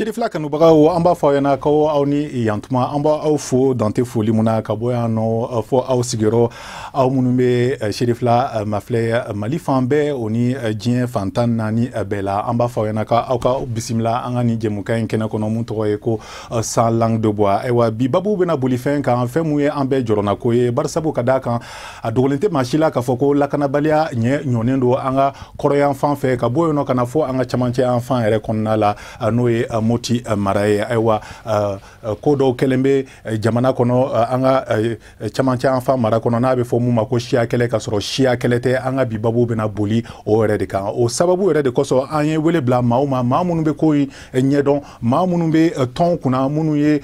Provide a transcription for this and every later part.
Cherifla kanubagawo amba fayana ko awni yantuma amba aw fo dante foli muna kaboya no fo aw sigiro aw munumbe Cherifla mafle mali fambe oni jien fantan nani bela amba fayana ka aw ka bisimla angani jemuka enkena kono munto ko sans langue de bois ewa bi babu bena bolifen ka en fait muye ambe jorona ko ye barsabu kadaka adolente machila ka foko lakana balia nye nyonendo anga koroya enfant fe ka boyo no kana fo anga chamanche enfant ere konna la noye moti maraye aywa kodo kelembe jamana kono anga chamanche enfant mara kono na be fo muma ko shia kele ka soro shia kelete anga bi babu bena boli o ere de kan o sababu ere de koso anye wele bla mauma mamunu be koyi nyedon mamunu be ton kuna munu ye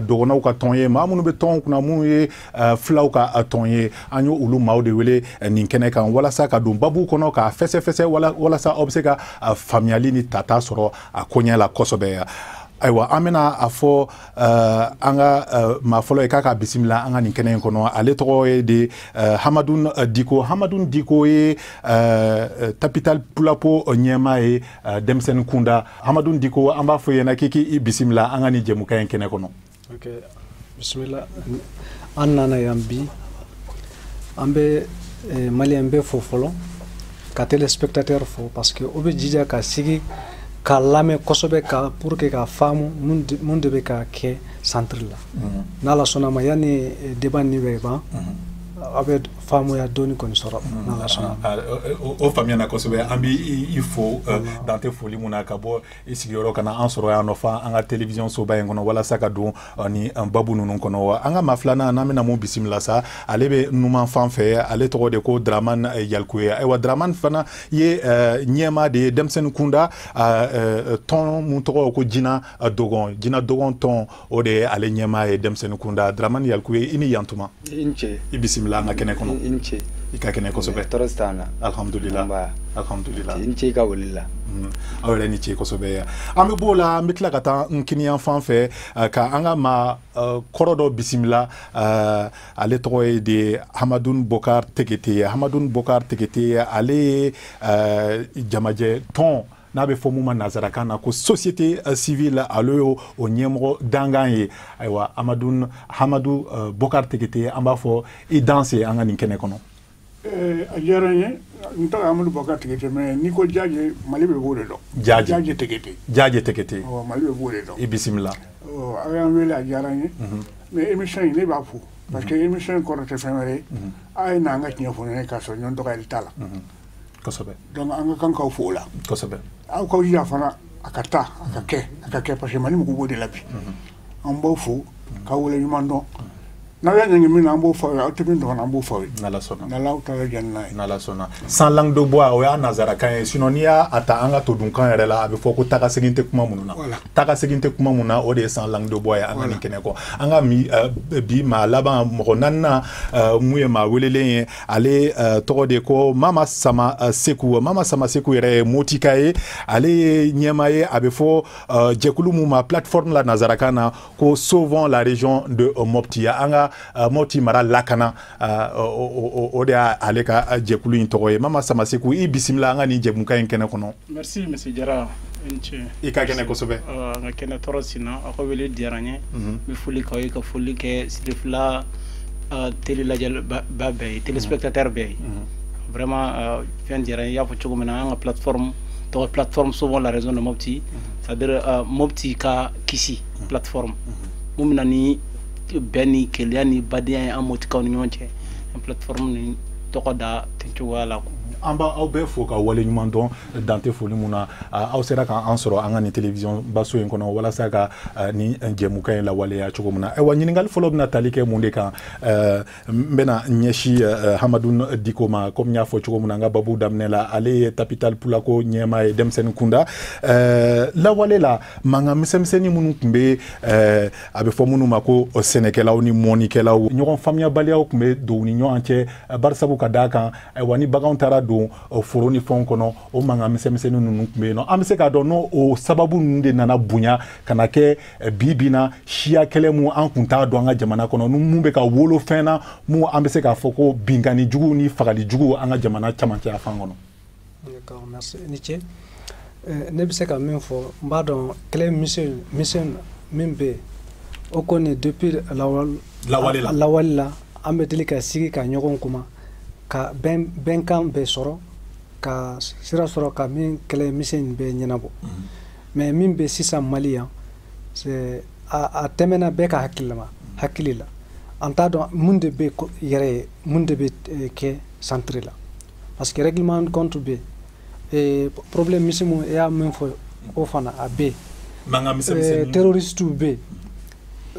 dogona ka ton ye mamunu be ton kuna munu ye flaw ka ton ye anyo ulu mawde wele ninkene kan wala sa ka dum babu kono ka fese wala sa obseka familiali ni tata soro akonya la kosobe aywa amena afo anga mafolo kaka bisimila anga ninkene kono ale to de Hamadun Diko e capital pulapo nyema e demsen kunda Hamadun Diko amba fo yena kiki bisimila anga ni jemuka enkene kono. Okay, bismillah. Annana yambi ambe mali ambe fo folo ka téléspectateur fo parce que obe jija ka sigi ka lame kosobe ka pour que ka famu munde be ka ke centre la nala sona ma yani débat ni be ba abe famu ya doni kon soro nala sona o famia na kosobe ambi il faut dans tes folies mona ka bo isigoro kana ansoro ya no fa anga télévision so ba ngono wala saka do ni babu nunu kono anga maflana na mena mo bisimla sa alebe numa fanfe ale to de ko draman yalkuye aywa draman fana ye nyema de demsen kunda ton muto ko jina dogon ton o de ale nyema e demsen kunda draman yalkuye ini yantuma inche ibisimla nga kene kono inche ikakene kosobe torostana alhamdulillah inche ka wolila awele ni che kosobe ambe bola mitla kata nkini enfant fe ka anga ma korodo bisimla ale toy de Hamadoun Bokar Tekete ale jamaje ton nabe fomuma nazarakana ko société civile alo o nyemro danganye aywa Hamadou Bokar Tekete amba fo i danser anga ninkene kono ajaranye nta Hamadou Bokar Tekete me niko jaje malibe bole do jaje Tekete o malibe bole do ibisimla o ayan wele ajaranye mais émission ne ba fu parce que émission ko rete femere ay na nga nyefo ne ka so nyon to ka tala kosobe donc anga kan ka fola kosobe aw ko ya fana akata akake parce que mani mu ko de labi ambo fu ka wole yumando na ya ngi mina ambo fa ya to bindo na ambo fa na la sona na la utala janna na la sona sans langue de bois o ya nazara kan sinonia ata anga to dun kan rela abi foko taka seginte kuma mununa o de sans langue de bois ya anga nikene ko anga mi bi ma laba mo nanna muye ma welele ale to de ko mama sama seku re motikaye ale nyemaye abi fo jekulu mu ma plateforme la nazara kana ko sauvons la région de Mopti anga moti mara lakana oda aleka jekulu intoye mama sama seku i bisimla nga ni jemuka enkene kono. Merci monsieur Jara enche ika kene kosobe nga kene torosina ako wele diaranye mi fuli ka fuli ke Cherifla télé la jël babay téléspectateur bay vraiment fen diaranye ya fo chugumena nga plateforme souvent la raison de Mopti c'est-à-dire Mopti ka kisi plateforme mumna ni beni keliani badia amoti ka nyonche plateforme ni tokoda tenchu wala ko amba aw be fo ka wale nyuma don dante foli muna aw sera ka ansoro anga ni television baso en kono wala saka ni jemuka la wale ya chugo muna e wanyini ngal folo na talike munde kan mbena nyeshi Hamadoun Diko ma comme nya fo chugo muna nga babu damnela ale capital pulako nyema e demsen kunda la wale la manga misemseni munu kumbe abe fo munu mako o senekela ni monikela nyon famia balia o kumbe do ni nyon anche barsabu kadaka e wani bagantara don foroni fon kono o manga misemse nunu kumbe no amse ka don no o sababu nde nana bunya kana ke bibina shia kelemu an kunta do anga jamana kono nu mumbe ka wolo fena mu amse ka foko bingani jugu ni fagali jugu anga jamana chamanche afangono. D'accord, merci Niche. ne bɛ se ka min fɔ n b'a dɔn kɛlɛ mission min bɛ yen o kɔni depuis lawali la an bɛ deli ka sigi ka ɲɔgɔn kuma ka bɛnkan bɛɛ sɔrɔ ka sira sɔrɔ ka min kɛlɛ mission bɛɛ ɲɛnabɔ mais min bɛ sisan Mali yan c'est a tɛmɛna bɛɛ ka hakili la an t'a dɔn mun de bɛ yɛrɛ ye mun de bɛ kɛ centre la parce que règlement de compte bɛ problème misimu e y'a min fɔ o fana a bɛ terroriste bɛ yen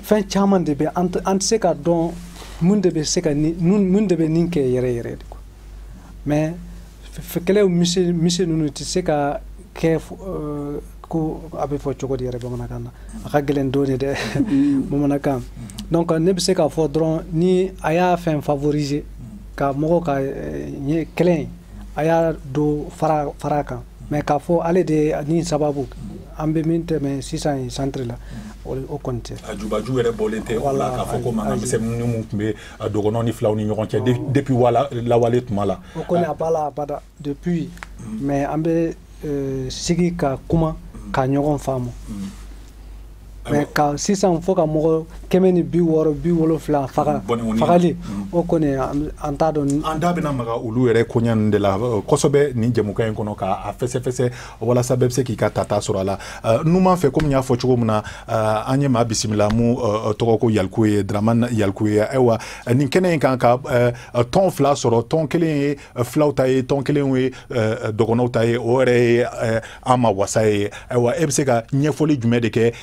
fɛn caman de bɛ an tɛ se ka dɔn mun de bɛ se ka mun de bɛ nin kɛ yɛrɛ de quoi mais kɛlɛw misi ninnu tɛ se ka kɛ ko a bɛ fɔ cogo di yɛrɛ bamanankan na a ka gɛlɛn dɔɔnin dɛ bamanankan donc ne bɛ se k'a fɔ dɔrɔn ni a y'a fɛn favoriser ka mɔgɔw ka kɛlɛ a y'a do fara kan mais k'a fɔ ale de ni sababu an bɛ min tɛmɛ sisan centre la o kɔni tɛ ajubaju yɛrɛ bɔlen tɛ o la k'a fɔ ko mankan misɛnnin minnu tun bɛ dɔgɔnɔw ni filaw ni ɲɔgɔn cɛ depuis lawale tuma la o kɔni a b'a la abada depuis mais an bɛ sigi ka kuma ka ɲɔgɔn faamu mais ka sisan fo ka mɔgɔ 160-170 fagali o kɔni an t'a dɔn an da bɛna maga olu yɛrɛ koɲa ninnu de la kosɛbɛ nin jɛmukan in kɔnɔ k'a fɛsɛfɛsɛ walasa bɛɛ bɛ se k'i ka tata sɔrɔ a la numan fɛ komi n y'a fɔ cogo min na an ye maa bisimila mun tɔgɔ ko Yalko ye Dramane Yalko ye ayiwa nin kɛnɛ in kan ka tɔn fila sɔrɔ tɔn kelen ye filaw ta ye tɔn kelen ye dɔgɔnɔw ta ye o yɛrɛ ye an ma wasa ye ayiwa e bɛ se ka ɲɛfɔli jumɛn de kɛ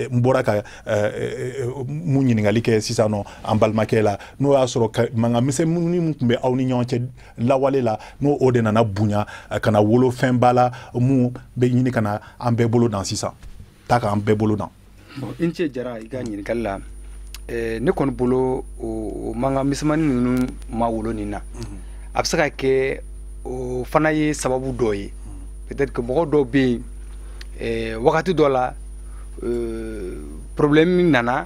n bɔra ka mun ɲininkali kɛ sisan nɔ an balimakɛ la n'o y'a sɔrɔ mankan misɛnnin min tun bɛ aw ni ɲɔgɔn cɛ lawale la n'o o de nana bonya ka na wolo fɛn ba la mun bɛ ɲini ka na an bɛɛ bolo dan sisan ta k'an bɛɛ bolo dan. Bon i ce jara i ka ɲininkali la ne kɔni bolo o mankan misɛnmanin ninnu ma wolo nin na a bɛ se ka kɛ o fana ye sababu dɔ ye peut-être que mɔgɔ dɔw bɛ yen wagati dɔ la problème nana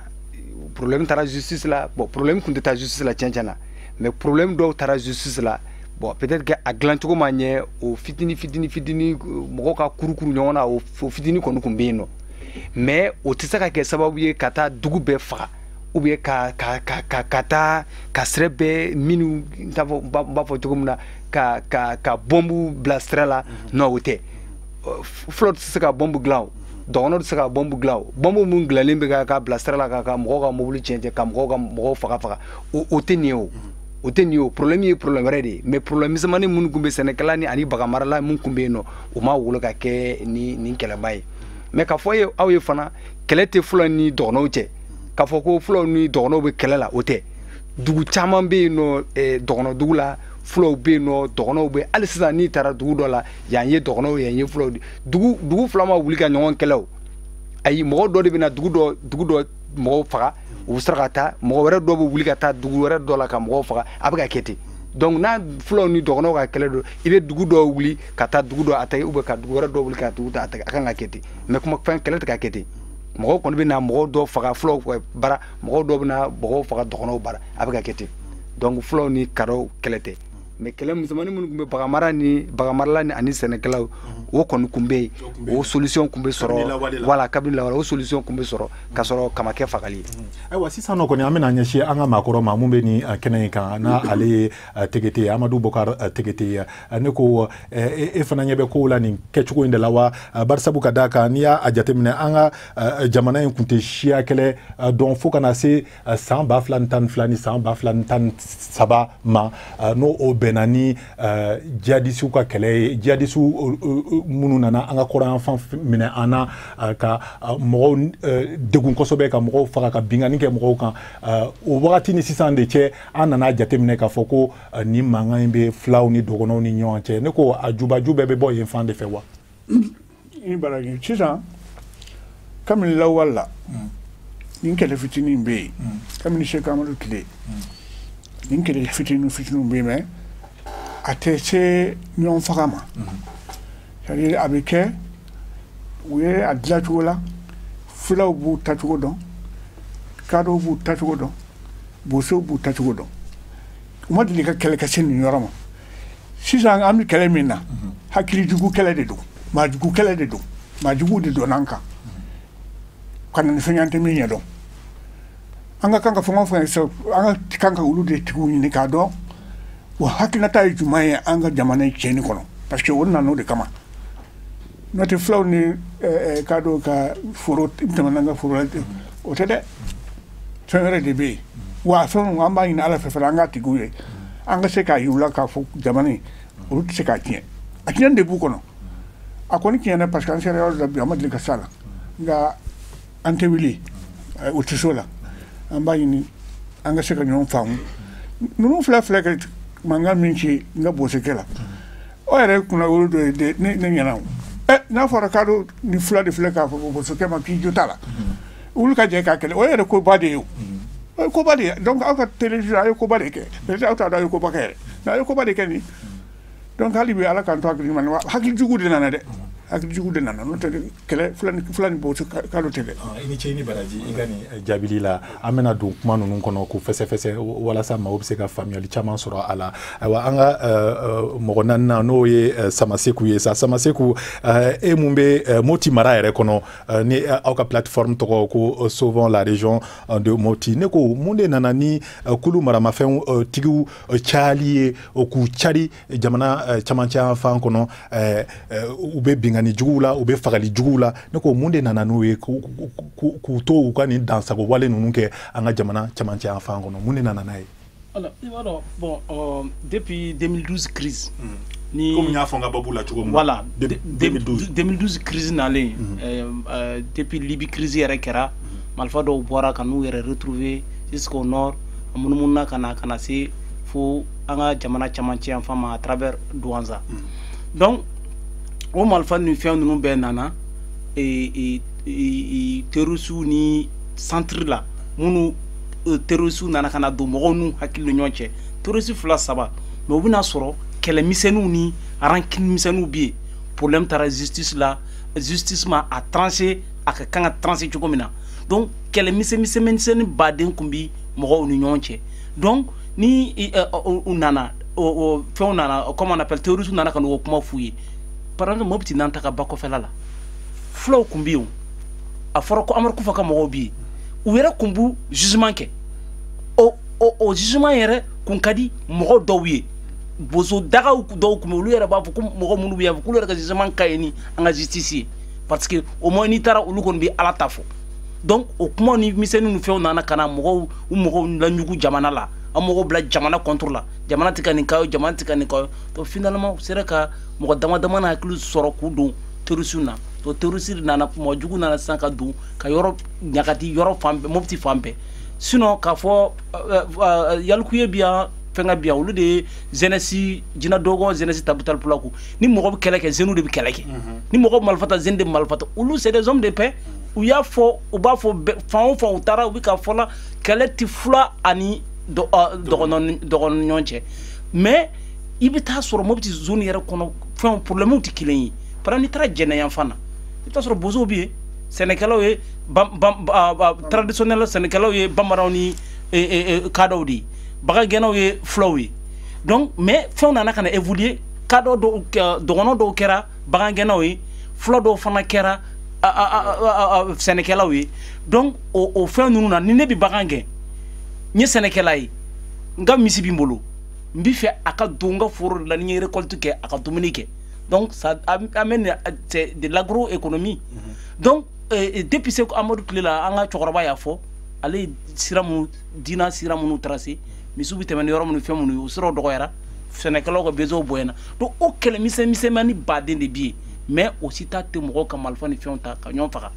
problème taara justice la bon problème kun tɛ taa justice la tiɲɛ na mais problème dɔw taara justice la bon peut-être que a dilan cogo ma ɲɛ o fitini mɔgɔw ka kurukuru ɲɔgɔn na o fitini kɔni kun bɛ yen nɔ mais o tɛ se ka kɛ sababu ye ka taa dugu bɛɛ faga ou bien ka taa ka sira bɛɛ minnu n b'a fɔ cogo min na ka bombu bila sira la non o tɛ fɔlɔ tɛ se ka bombu dilan o dɔgɔnɔ tɛ se ka bombu dilan o bombu mun dilanlen bɛ ka bila sira la ka mɔgɔw ka mobili cɛn ka mɔgɔw faga o tɛ nin ye o tɛ nin ye o problème ye problème wɛrɛ de ye mais problème misɛnmanin minnu kun bɛ sɛnɛkɛla ni ani bagamarala mun kun bɛ yen nɔ o ma wolo ka kɛ nin kɛlɛba ye mais k'a fɔ aw ye fana kɛlɛ tɛ fɔlɔ ni dɔgɔnɔw cɛ k'a fɔ ko fɔlɔ ni dɔgɔnɔw bɛ kɛlɛ la o tɛ dugu caman bɛ yen nɔ dɔgɔnɔ dugu la fulaw bɛ yen nɔ dɔgɔnɔw bɛ hali sisan n'i taara dugu dɔ la yan ye dɔgɔnɔw yan ye fulaw dugu fila ma wuli ka ɲɔgɔn kɛlɛ o ayi mɔgɔ dɔ de bɛ na dugu dɔ mɔgɔw faga u bɛ sɔrɔ ka taa mɔgɔ wɛrɛ dɔ bɛ wuli ka taa dugu wɛrɛ dɔ la ka mɔgɔw faga a bɛ ka kɛ ten donc n'a fulaw ni dɔgɔnɔw ka kɛlɛ don i bɛ dugu dɔ wuli ka taa dugu dɔ attaquer ou bien ka dugu wɛrɛ dɔ wuli ka dugu dɔ attaquer a kan ka kɛ ten mais kuma fɛn kɛlɛ tɛ ka kɛ ten mɔgɔw kɔni bɛ na mɔgɔw dɔ faga fulaw bara mɔgɔw dɔ bɛ na mɔgɔw faga dɔgɔnɔw bara a bɛ ka kɛ ten donc fulaw ni karaw kɛlɛ tɛ mais kɛlɛ misɛnmanin minnu tun bɛ bagamarala ni ani sɛnɛkɛlaw o kɔni tun bɛ yen o solution tun bɛ sɔrɔ wala kabini lawale o solution tun bɛ sɔrɔ ka sɔrɔ kama kɛ fagali ye. ayiwa sisan nɔ kɔni an bɛna ɲɛsin an ka maakɔrɔ ma mun bɛ nin kɛnɛ in kan n'ale ye Tegete ye Amadu Bɔkari Tegete ye ne ko e fana ɲɛ bɛ kow la nin kɛcogo in de la wa barisabu ka d'a kan n'i y'a jateminɛ an ka jamana in tun tɛ siya kɛlɛ dɔn fo ka na se san 2012 ni san 2013 ma n'o o bɛnna ni jihadisiw ka kɛlɛ ye jihadisiw minnu nana an ka kɔrɔyanfan minɛ an na ka mɔgɔw degun kosɛbɛ ka mɔgɔw faga ka bingani kɛ mɔgɔw kan o wagati ni sisan de cɛ an nana jateminɛ k'a fɔ ko ni mankan in bɛ filaw ni dɔgɔnɔw ni ɲɔgɔn cɛ ne ko a jubaju bɛɛ bɛ bɔ yen fan de fɛ wa. i baraji sisan kabini lawale la nin kɛlɛ fitinin bɛ yen kabini Seko Amadu tile nin kɛlɛ fitininw bɛ yen mɛ a tɛ se ɲɔgɔn faga ma c'est-à-dire a bɛ kɛ u ye a dilan cogo la filaw b'u tacogo dɔn kadɔw b'u tacogo dɔn bosow b'u tacogo dɔn u ma deli ka kɛlɛ ka se nin yɔrɔ ma sisan an bɛ kɛlɛ min na hakilijugu kɛlɛ de don majugu kele de do majugu de do nanka kana ni fenyante mi nyado anga kanga fonga fonga so anga tikanga ulu de tiku ni ka do wa hakina ta jumaye anga jamana cheni kono parce que wonna no de kama note flow ni kado ka furo imtamananga furo o tede tengere de be wa fon amba ina ala fe anga tiku ye anga se ka yula ka fu jamani ulu se ka tien akien de bu kono akoni kiana parce que ansere da bi amad ka sala nga ante wili utisola amba ini anga se ka nyon famu nunu fla fla ka manga minchi nga bosekela o ere kuna ulu de ne nyana na fara kado ni fla de fla ka bosoke ma pi jotala ulu ka je ka kele o ere ko bade yo ko bade donc aka télévision ayo ko bade ke mais auta da ko bakere na ayo ko bade ke ni donc hali bi ala kan to akri man hakil jugude nana de hakil jugude nana no te kele fulani bo to kalo tele ini cheni baraji igani jabili la amena donc manu nun kono ko fese wala sa ma obse ka family chama soro ala wa anga mogonan na no ye samaseku ye sa samaseku e mumbe moti mara ere kono ni auka plateforme to ko souvent la région de moti ne ko munde nana ni kulu mara mafen tigu chali ku chari jamana chamancha fa kono ube bingani jugula ube fagali jugula ne ko munde nana no ye ku to ko ni dansa ko wale nunu ke anga jamana chamancha fa kono munde nana nae alors bon depuis 2012 crise ni comme nya fonga babula chugo voilà 2012 crise nale depuis Libye crise yere kera malfa do bora kanu yere retrouver jusqu'au nord mununa kana se fo anga jamana chamanchi en femme à travers Douanza donc o malfa ni fait nous ben nana et terusu ni centre là munu terusu nana kana do mo nu hakil nyonche terusu fla saba mais obina soro kele misenu ni rankin misenu bi problème tara justice là justice ma a tranché aka kanga tranché chukomina donc kele misenu baden kumbi mo nu nyonche donc ni nana fait nana comment on appelle terusu nana kana kuma fuye par exemple mobti nanta ka bako felala flow kumbiyo a foro ko amar ku faka mo bi u yere kumbu jugement ke o jugement yere kun kadi mo dowiye bozo daga ku do ku lu yere ba fu ko mo munu biya ku lu yere ka jugement kayeni anga justice parce que au moins ni tara ulu kon bi ala tafo donc o kuma ni misenu nu fe nana kana mo la nyugu jamana la amogo bla jamana contre la jamana tikani kayo jamana tikani kayo to finalement sera ka mo dama na haklu soro ku do terusuna to terusir nana mo jugu nana sanka do ka yoro nyakati yoro fambe mopti fambe sinon ka fo yalkuye biya fenga biya ulu de jeunesse jina dogo jeunesse tabutal pulaku ni mo kele ke zenu de keleke ni mo malfata zende malfata ulu c'est des hommes de paix ou ya fo ou ba fo fa utara ou ka fola kele ti fla ani dogon nyonche mais ibita soro mobti zone yere kono fon problème uti kilen para ni tra jene yan fana ibita soro bozo bi Sénégalais we traditionnel Sénégalais we bambara ni kadodi baga gena we flowy donc mais fon na kana évoluer kado dogono do kera baga gena we flow do fana kera Sénégalais we donc au fin nous na ni ne bi baga gen ni Sénégalais nga misi bimbolo mbi fait aka donga for la ni récolte ke aka dominique donc ça amène de l'agroéconomie donc depuis ce Amadou Klela anga chokoroba ya fo ale siramu dina siramu tracé misubi temen yoro mu femu usro dogoyara Sénégalais ko bezo boyena donc o kele mise mani baden de bi mais aussi ta te mo ko malfani fionta ka nyon faka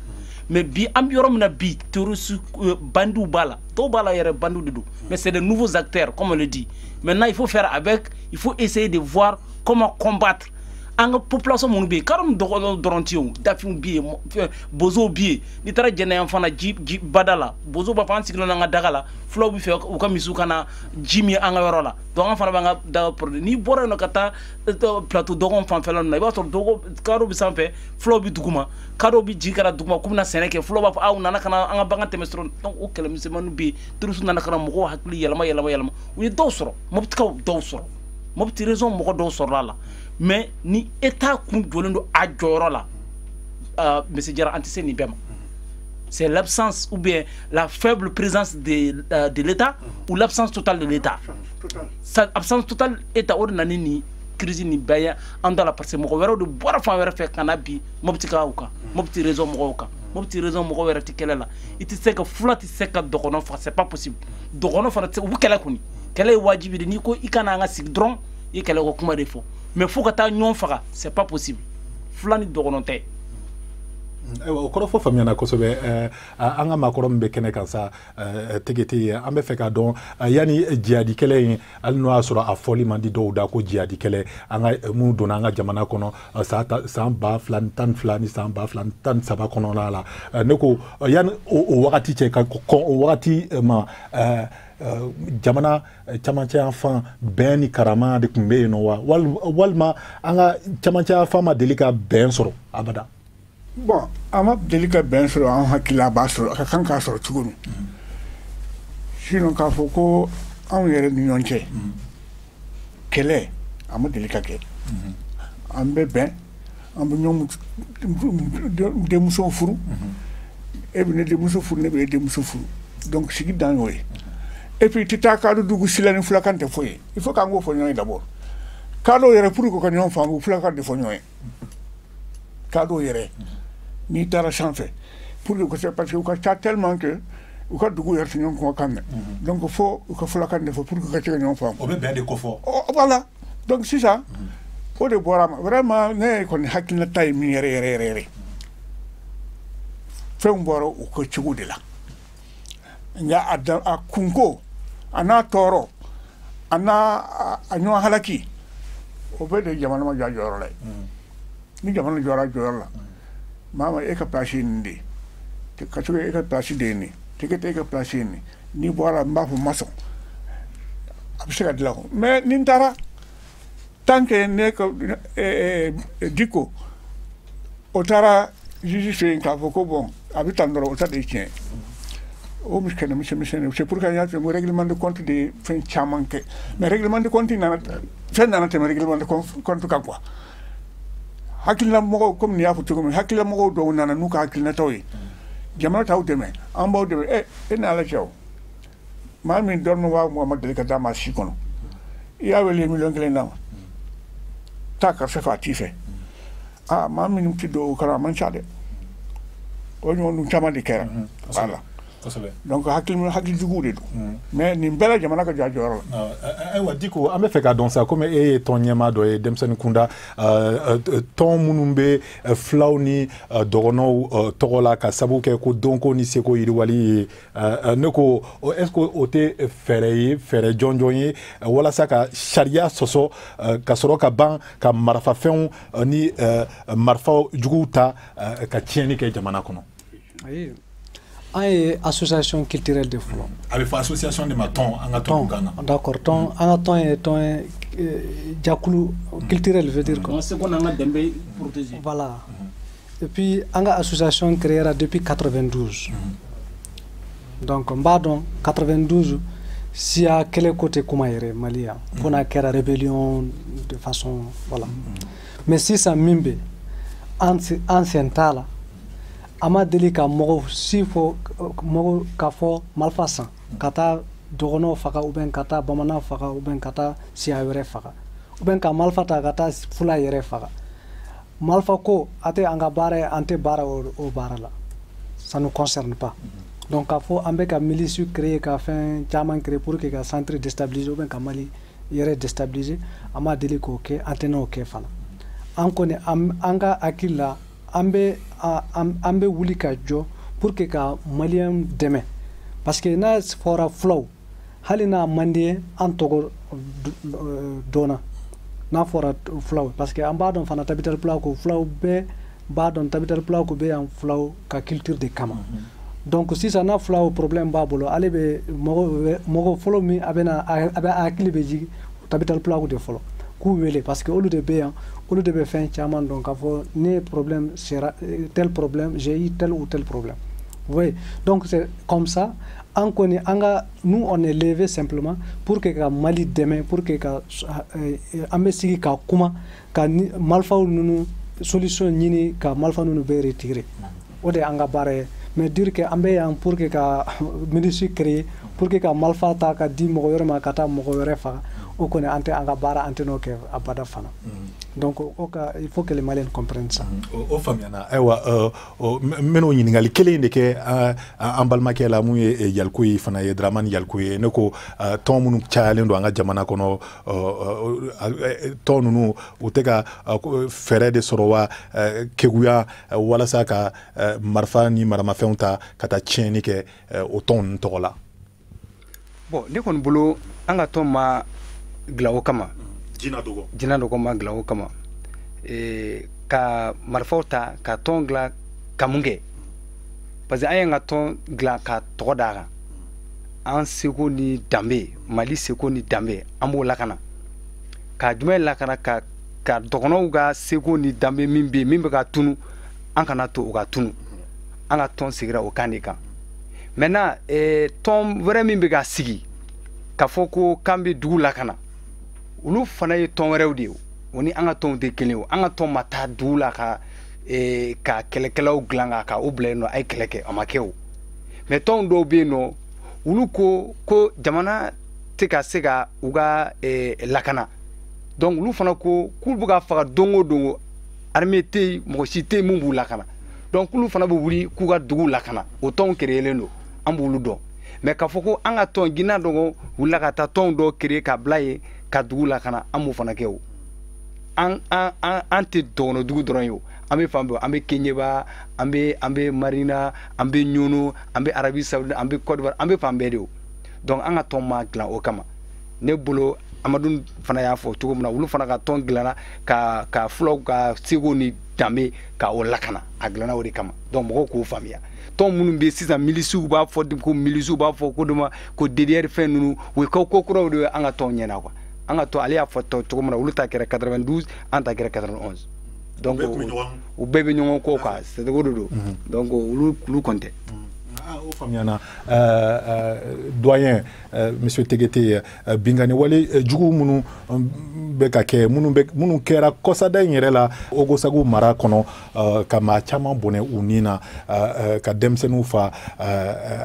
mais bi am yorom na bi torusu bandu bala to bala yere bandu dedo mais c'est de nouveaux acteurs comme on le dit maintenant il faut faire avec il faut essayer de voir comment combattre en population mon bi karam dorontiou dafim bi bozo bi ni tara jene enfana ji badala bozo ba fan siglo nga dagala flow bi fe o ka misuka na jimi anga yorola donc enfana ba nga da produit ni boro no kata plateau dogon fan felon na ba to dogo karo bi sanfe flow bi duguma karo bi jikara duguma kumna seneke flow ba aw nana kana anga banga temestron donc o kele mi manu bi turusu nana kana mo hakli yelama wi dosro mo btka dosro mobti raison mɔgɔ dɔw sɔrɔla la mais ni état kun jɔlen don a jɔyɔrɔ la monsieur Diarra an tɛ se nin bɛɛ ma. C'est l'absence ou bien la faible présence de l'État ou l'absence totale de l'État. L'absence totale de l'État, on a une crise ni baya anda la parce que mɔgɔ wɛrɛw de bɔra fan wɛrɛ fɛ kana bi mobti ka uka mobti raison mɔgɔw kan mobti raison mɔgɔ wɛrɛ tɛ kɛlɛ la i tɛ se ka fula tɛ se ka dɔgɔnɔ faga c'est pas possible dɔgɔnɔ fana tɛ se u bɛ kɛlɛ kɔni kɛlɛ ye wajibi de n'i ko i kana an ka sigi dɔrɔn i kɛlɛ ko kuma de fɔ mais fo ka taa ɲɔgɔn faga c'est pas possible fula ni dɔgɔnɔ tɛ. O kɔrɔ fɔ faamuyana kosɛbɛ an ka maakɔrɔ min bɛ kɛnɛ kan sa tegete an bɛ fɛ k'a dɔn yanni jihadi kɛlɛ in hali n'o y'a sɔrɔ a fɔli man di dɔw da ko jihadi kɛlɛ an ka minnu donna an ka jamana kɔnɔ san 2012 ni san 2013 kɔnɔna la ne ko yanni o wagati cɛ ka kɔn o wagati ma jamana camancɛ yan fan bɛn ni karama de tun bɛ yen nɔ wa walima an ka camancɛ yan fan ma deli ka bɛn sɔrɔ abada. Bon, ama deli ka bɛn sɔrɔ an hakilila b'a sɔrɔ a ka kan k'a sɔrɔ cogo min sinon k'a fɔ ko anw yɛrɛ ni ɲɔgɔn cɛ kɛlɛ a ma deli ka kɛ an bɛ bɛn an bɛ ɲɔgɔn denmuso furu e bɛ ne denmuso furu ne bɛ e denmuso furu donc sigi dan y'o ye et puis tɛ taa kadɔ dugu sila ni fulakan tɛ fɔ ye il faut k'an k'o fɔ ɲɔgɔn ye d'abord kadɔ yɛrɛ pour que ka ɲɔgɔn faamu fulakan de fɔ ɲɔgɔn ye kadɔ yɛrɛ n'i taara sanfɛ pour que parce que u ka ca tellement que u ka dugu yɛrɛ tɛ ɲɔgɔn kuma kan mɛn donc fo u ka fulakan de fɔ pour que ka se ka ɲɔgɔn faamu. O bɛ bɛn de ko fɔ. Voilà donc sisan o de bɔra ma vraiment ne kɔni hakilinata ye min yɛrɛ fɛnw bɔra u ka cogo de la nka a kunko a n'a tɔɔrɔ a n'a a ɲɔgɔn halaki o bɛɛ de jamana ma jɔ a jɔyɔrɔ la ye ni jamana jɔra a jɔyɔrɔ la mama e ka place ye nin de ye ka cogo e ka place de ye nin tigɛtɛ e ka place ye nin n'i bɔra n b'a fɔ n ma sɔn a bɛ se ka dilan o mais ni n taara tant que ne ka Diko o taara juge fɛ yen k'a fɔ ko bon a bɛ tan dɔrɔn o ta de ye tiɲɛ o misɛnnin c'est pour que n y'a fɔ n ko règlement de compte de ye fɛn caman kɛ mais règlement de compte nana fɛn nana tɛmɛ règlement de compte kan quoi hakilina mɔgɔw comme ni y'a fɔ cogo min hakilina mɔgɔw dɔw nana n'u ka hakilinataw ye jamana t'aw dɛmɛ an b'aw dɛmɛ e ni ala cɛ o maa min dɔrɔmɛ 20,000 ma deli ka d'a ma si kɔnɔ i y'a wele 1,000,000 d'a ma taa karisa fɛ a t'i fɛ maa min tɛ don o kala a man ca dɛ o ɲɔgɔn caman de kɛra voilà donc hakili juguw de don mais nin bɛɛ la jamana ka jɔ a jɔyɔrɔ la. Ayiwa Diko an bɛ fɛ k'a dɔn sa komi e ye tɔn ɲɛmaa dɔ ye denmisɛnnin kunda tɔn minnu bɛ filaw ni dɔgɔnɔw tɔgɔ la ka sabu kɛ ko dɔnko ni seko yiriwali ye ne ko est ce que o tɛ fɛɛrɛ ye fɛɛrɛ jɔnjɔn ye walasa ka sariya sɔsɔ ka sɔrɔ ka ban ka marifafɛnw ni marifa juguw ta ka tiɲɛni kɛ jamana kɔnɔ. An ye association culturelle de fɔlɔ. A bɛ fɔ association de ma tɔn an ka tɔn kan na. D'accord tɔn an ka tɔn ye jakulu culturel veut dire quoi. C'est qu'on a un dembé protégé. Voilà. Et puis an ka association créera depuis 92. Donc n b'a dɔn 92 siya kɛlɛ ko tɛ kuma yɛrɛ Mali yan fo n'a kɛra rébellion de façon voilà. Mais sisan min bɛ an sen t'a la. Ama deli ka mɔgɔw si fɔ mɔgɔw ka fɔ marifa san ka taa dɔgɔnɔw faga ou bien ka taa bamanan faga ou bien ka taa siya wɛrɛ faga ou bien ka marifa ta ka taa fula yɛrɛ faga marifa ko a tɛ an ka baara ye an tɛ baara o baara la ça ne concerne pas donc k'a fɔ an bɛ ka milice créer ka fɛn caman créer pour que ka centre déstabiliser ou bien ka Mali yɛrɛ déstabiliser an ma deli k'o kɛ an tɛ n'o kɛ fana an kɔni an ka hakili la an bɛ wuli ka jɔ pour que ka maliyɛn dɛmɛ parce que n'a fɔra fulaw hali n'a man di ye an tɔgɔ dɔnna n'a fɔra fulaw parce que an b'a dɔn fana Tabital Pulaw ko fulaw bɛɛ b'a dɔn Tabital Pulaw ko bɛ yan fulaw ka culture de kama donc sisan n'a fulaw problème b'a bolo ale bɛ mɔgɔ fɔlɔ min a bɛ hakili bɛ jigin Tabital Pulaw de fɔlɔ k'u wele parce que olu de bɛ yan olu de bɛ fɛn caman dɔn k'a fɔ ne problème sera tel problème j'ai eu tel ou tel problème oui donc c'est comme ça nous on est levé simplement pour que Mali demain, pour que Amesigi ka kuma ka malfa nous solution nyini ka malfa nous be retirer. Ode anga bare mais dire que ambe yang pour que ka ministre créé pour que ka malfa ta ka di mo yore ma kata mo yore fa o kone ante anga bara ante no ke abada fana. Donc il faut que les Maliens comprennent ça. O famiana ewa meno nyingali kele ndeke ambalma ke la mu yalkuyi fana ye draman yalkuyi neko ton munu chaale ndo anga jamana kono ton nunu uteka fere de sorowa keguya wala saka marfa ni marama feunta kata cheni ke o ton tola bon ne kon bolo anga ton ma glawo kama jina dogo ma glawo kama ka marfota ka ton gla kamunge parce que ayanga ton gla ka todaga an seko ni dambe Mali seko ni dambe ambo lakana ka jume lakana ka dogono ga seko ni dambe mimbe ka tunu an kana to ga tunu an ka ton sigira o kanika maintenant ton vrai mimbe ga sigi ka foko kambi dugu lakana ulu fana ye ton wɛrɛw de oni an ka tɔnw tɛ kelen o an ka tɔn ma taa dugu la ka kɛlɛkɛlaw dilan ka o bila yen nɔ a ye kɛlɛ kɛ a ma kɛ o mais tɔnw dɔw bɛ yen nɔ olu ko jamana tɛ ka se ka u ka lakana donc olu fana ko k'olu bɛ ka faga don o don armée tɛ yen mɔgɔ si tɛ yen mun b'u lakana donc olu fana bɛ wuli k'u ka dugu lakana o tɔnw créelen don an b'olu dɔn mais k'a fɔ ko an ka tɔn Guinée dɔgɔ wulila ka taa tɔnw dɔ créer ka bila yen ka dugu lakana an m'o fana kɛ o an tɛ dɔgɔnɔ dugu dɔrɔn ye o an bɛ fan bɛɛ an bɛ Keɲeba an bɛ Marina an bɛ Ɲono an bɛ Arabie Saoudite an bɛ Côte d'Ivoire an bɛ fan bɛɛ de o donc an ka tɔn ma dilan o kama ne bolo Amadu fana y'a fɔ cogo min na olu fana ka tɔn dilanna ka fulaw ka seko ni danbe ka o lakana a dilanna o de kama donc mɔgɔw k'o faamuya tɔn minnu bɛ sisan milisiw b'a fɔ ko milisiw b'a fɔ ko dama ko DDR fɛn ninnu o ye ko kuraw de ye an ka tɔn ɲɛna quoi an ka tɔn ale y'a fɔ cogo min na olu ta kɛra 92 an ta kɛra 91 donc u bɛɛ bɛ ɲɔgɔn kɔ quoi c'est o de don donc olu kɔni tɛ. O famiana doyen monsieur Tegete bingani wale jugu munu beka ke munu kera kosada yɛrɛ la ogosagu mara kono kama chama bone unina ka demsenu fa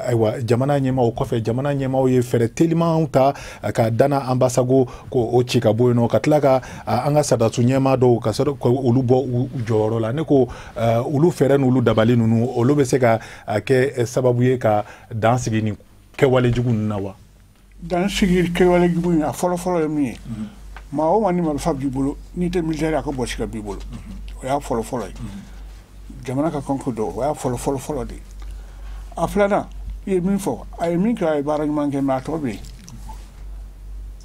aywa jamana nyema o kɔfɛ jamana nyema o ye fɛrɛ teliman ta ka dana ambasago ko o ci ka bɔ yen nɔ ka tila ka an ka sadatu ɲɛma dɔw ka sɔrɔ ko olu bɔ u jɔyɔrɔ la ne ko olu fɛrɛ n'olu dabali ninnu olu bɛ se ka kɛ sababu ye ka dan sigi ni kɛwale jugu ninnu na wa. Dan sigi kɛwale jugu in a fɔlɔ-fɔlɔ ye min ye maa o maa ni marifa b'i bolo n'i tɛ militaire a ka bɔsi ka b'i bolo o y'a fɔlɔ-fɔlɔ ye jamana ka kɔnko dɔ o y'a fɔlɔ-fɔlɔ de a filanan i ye min fɔ a ye min kɛ a ye baara ɲuman kɛ mais a tɔ bɛ yen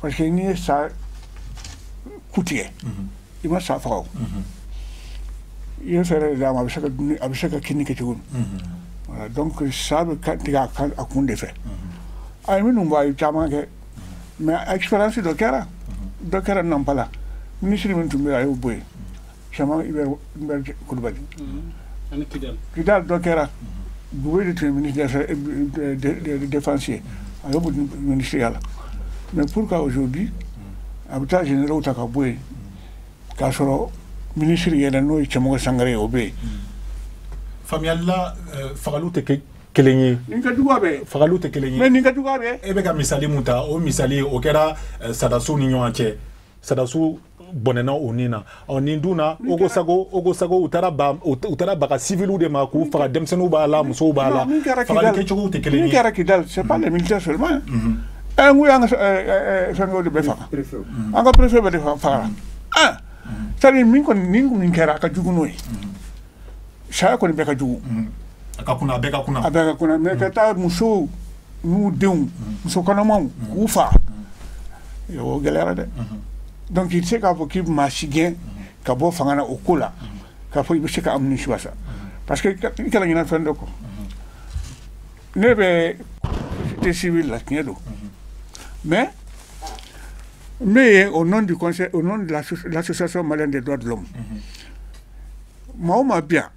parce que n'i ye sa ku tigɛ i ma sa faga o i ye fɛɛrɛ d'a ma a bɛ se ka kini kɛ cogo min voilà donc sa bɛ tigɛ a kun de fɛ a ye minnu bɔ a ye caman kɛ mais expérience dɔ kɛra Nampala ministre min tun bɛ yen a y'o bɔ yen Chama Ibɛri Kulubali Kidal dɔ kɛra Bois de tun ye ministre des défenses ye a y'o bɔ ministériya la mais pourquoi aujourd'hui a bɛ taa généraux ta ka bɔ yen k'a sɔrɔ ministre yɛrɛ n'o ye Cɛmɔgɔ Sangare ye o bɛ yen. Famiyali la fagalu tɛ kelen ye. Nin ka jugu a bɛɛ. Fagalu tɛ kelen ye. mais nin ka jugu a bɛɛ. E bɛ ka misali mun ta o misali o kɛra Sadasu ni ɲɔgɔn cɛ Sadasu bɔnɛna o nin na nin dun na Ogo Sago u taara baga civiliw de ma k'u faga denmisɛnninw b'a la musow b'a la fagali kɛcogow tɛ kelen ye. min kɛra Kidal c'est pas les militaires seulement n ko y'an ka fɛnkɛw de bɛ faga an ka préfet bɛ de fagara c'est-à-dire min kɛra a ka jugu n'o ye saya kɔni bɛɛ ka jugu a bɛɛ ka kunna a bɛɛ ka kunna mais ka taa musow n'u denw muso kɔnɔmaw k'u faga o gɛlɛyara dɛ donc i tɛ se k'a fɔ k'i maa si gɛn ka bɔ fanga na o ko la k'a fɔ i bɛ se ka amnistie wasa parce que i kana ɲinɛ fɛn dɔ kɔ ne bɛ société civile la tiɲɛ don mais n bɛ yen au nom du conseil au nom de l'association malienne des droits de l'homme maa o maa bi yan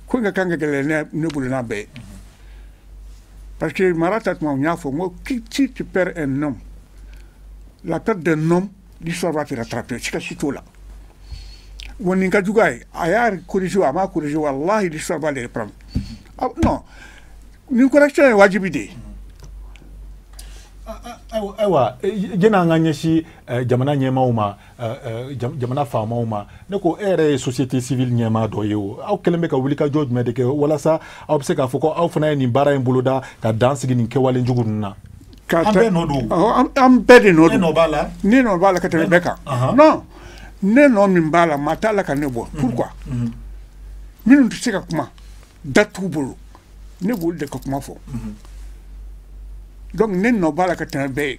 ko in ka kan ka gɛlɛya ne bolo n'a bɛɛ ye Parce que Maratatma, si tu perds un homme, la perte d'un homme, l'histoire va te rattraper. C'est tout là. On n'est pas doué. Ailleurs, corriger, à ma corriger, Allah, l'histoire va les reprendre. Non. Une correction est wajibide. Aiwa jena nganye shi jamana nyema uma jamana fama uma neko ere société civile nyema do yo aw kelembe ka wulika George medeke wala sa aw se ka foko aw fana ni bara en buluda ka dance gini ke wale njuguruna ambe no do ambe no do no bala ni no bala ka tele beka non ne no min bala matala ka nebo pourquoi minu tse ka kuma datu bulu ne bul de ko kuma fo donc nen no bala ka tan be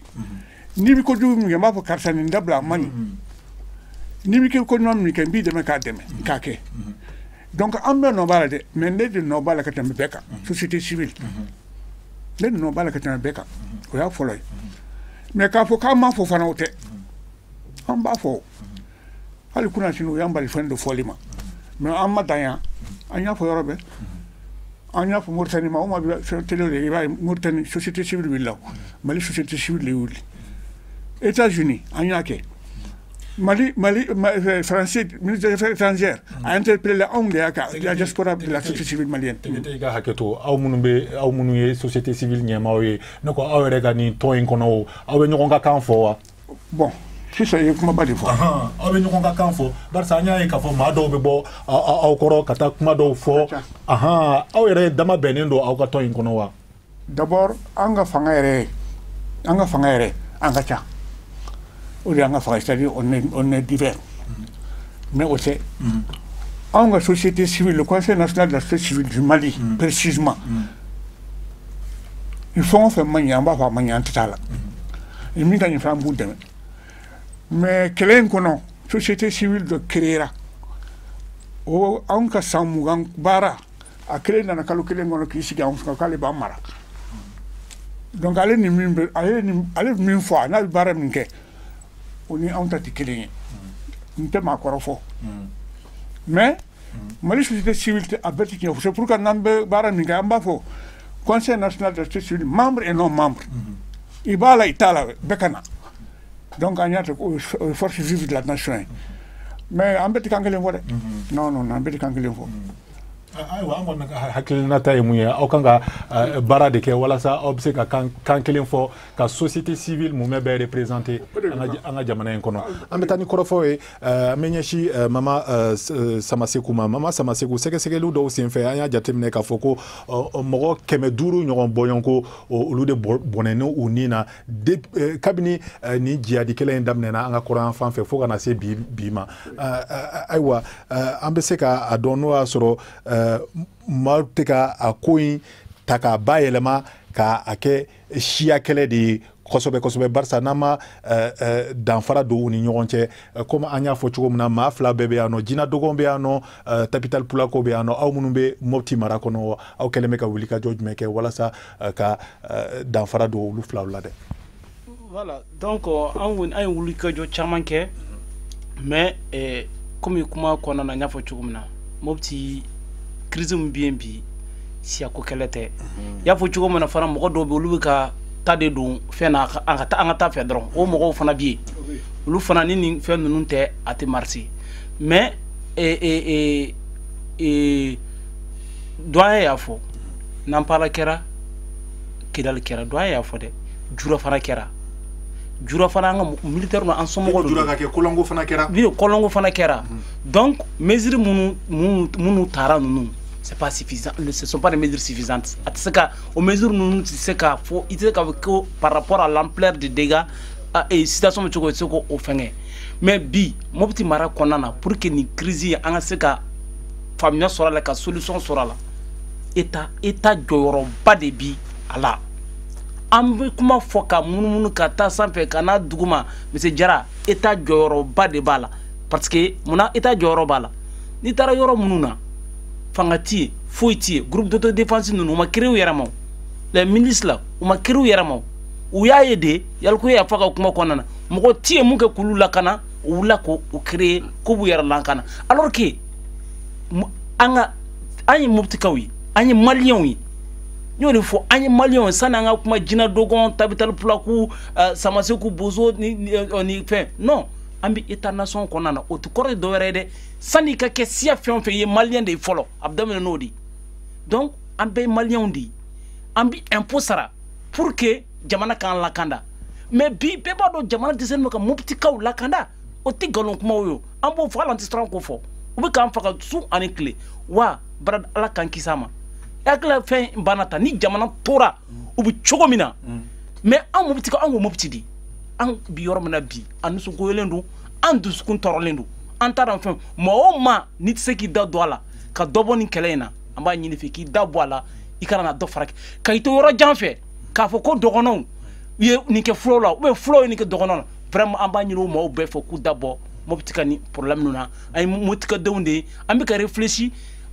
ni bi ko du mi ma fo karta ni ndabla mani ni bi ko no mi kan bi de me ka deme ka ke donc ambe no bala de mais ne de no bala ka tan be ka société civile ne no bala ka tan be ka o ya fo loy mais ka fo ka ma fo fana ote am ba fo hal kuna sinu yamba li fendo folima mais amma daya anya fo yorobe anya fo Mauritanie ma uma bi télé le ba Mauritanie société civile bi law Mali société civile le wuli États-Unis anya ke Mali français ministre des Affaires étrangères a interpellé la diaspora de la société civile malienne. Te ga haketo aw munu ye société civile nyama we nako aw rega ni to en kono aw nyon ga kan fo wa bon si ça y kuma ba de fo aw nyon ga kan fo bar sa nya e ka fo ma do be bo aw koro kata kuma do fo aw re dama benendo aw ka to en kono wa d'abord anga fangere anga cha ou anga fangere c'est-à-dire on est divers mais aussi anga société civile le conseil national de la société civile du Mali précisément il faut faire mania ba fa mania tala il mi gagne fa bout de mais kelen kono société civile de créera o anka samugan bara a créer na kalu kelen kono ki siga on ka kale ba mara donc allez min fois na bara min ke oni on ta tikelen nte ma korofo mais Mali société civile a bâti qui c'est pourquoi nambe bara min ka amba fo conseil national de la société civile membre et non membre ibala itala bekana donc il y a une force vive de la nation mais en fait quand non en fait quand aywa amon hakil na tay mu ya okanga bara de ke wala sa obse ka kan kelin fo ka société civile mu mebe représenter anga jamana en kono ametani korofo e menyeshi mama samaseku mama samaseku seke lu do sin fe anya jatemne ka foko mogo keme duru nyoron boyonko lu de boneno unina de kabini ni jiadi kelen damne na anga koran fan fe fo kana se bima aywa ambese ka adono asoro marteka akoin taka bayelema ka ake shia kele di kosobe barsa nama danfara do ni nyonche comme anya fo chugo na ma fla bebe ano jina dogombe ano capital pulako be ano aw munumbe mopti marakono aw keleme ka wulika George meke wala sa ka danfara do lu fla de voilà donc an wulika jo chamanke mais comme kuma kona na nya fo chugo na mopti crise mbiebi si akokelete ya fo chugo na fara mo do be lu ka tade don fena anga fe dron o mo fana bi lu fana ni fe nunu te ati marsi mais doya ya fo nan pala kera kidal kera doya ya fo de jura fana nga militaire no en somo jura ka ke kolongo fana kera bi kolongo fana kera donc mesure munu tara nunu c'est pas suffisant, ce sont pas des mesures suffisantes. Aux mesures nous c'est qu'à faut par rapport à l'ampleur des dégâts et situation de choco au fin. Mais bi mon petit mara konana pour que ni crise en ce cas famille sera la solution sera là. État joro pas de bi ala. Ambe kuma foka munu kata sampe kana duguma monsieur Jara état joro pas de bala parce que mona état joro bala ni tara yoro mununa fangati foiti groupe d'autodéfense nous ma créé yaramo les ministres là on ma créé yaramo ou ya aidé yal ko ya faka kuma konana moko tie muke kulula kana ou la ko o créé ko bu yar lankana alors que anga ani mubtikawi ani malien wi ñoo de fo any malion sananga kuma jina dogon tabital plaku samaseku bozo ni fait non ambi état nation konana o to corre do wéré sani ka ke sia fion fe ye malien de folo abdamene nodi donc ambe malien di ambi impôt sara pour que jamana kan lakanda mais bi beba do jamana disen ka mopti kaw lakanda o ti galon kuma yo ambo fo lanti stran ko fo o be kan faka su ani clé wa brad ala kan kisama akla fe banata ni jamana tora o bi chogomina mais an mopti ka an mopti di an bi yormana bi an su ko yelendu an du su kun torolendu an taran fe mo ma ni tse ki da do ala ka dobo ni kelena amba nyini fe ki da bo ala ikana na do farak kayito yoro janfe ka fo ko dogonon ye ni ke flow la ou flow ni ke dogonon vraiment amba nyino mo be fo ku dabo mo pitika ni problème nuna ay mo tika dewnde ambi ka réfléchir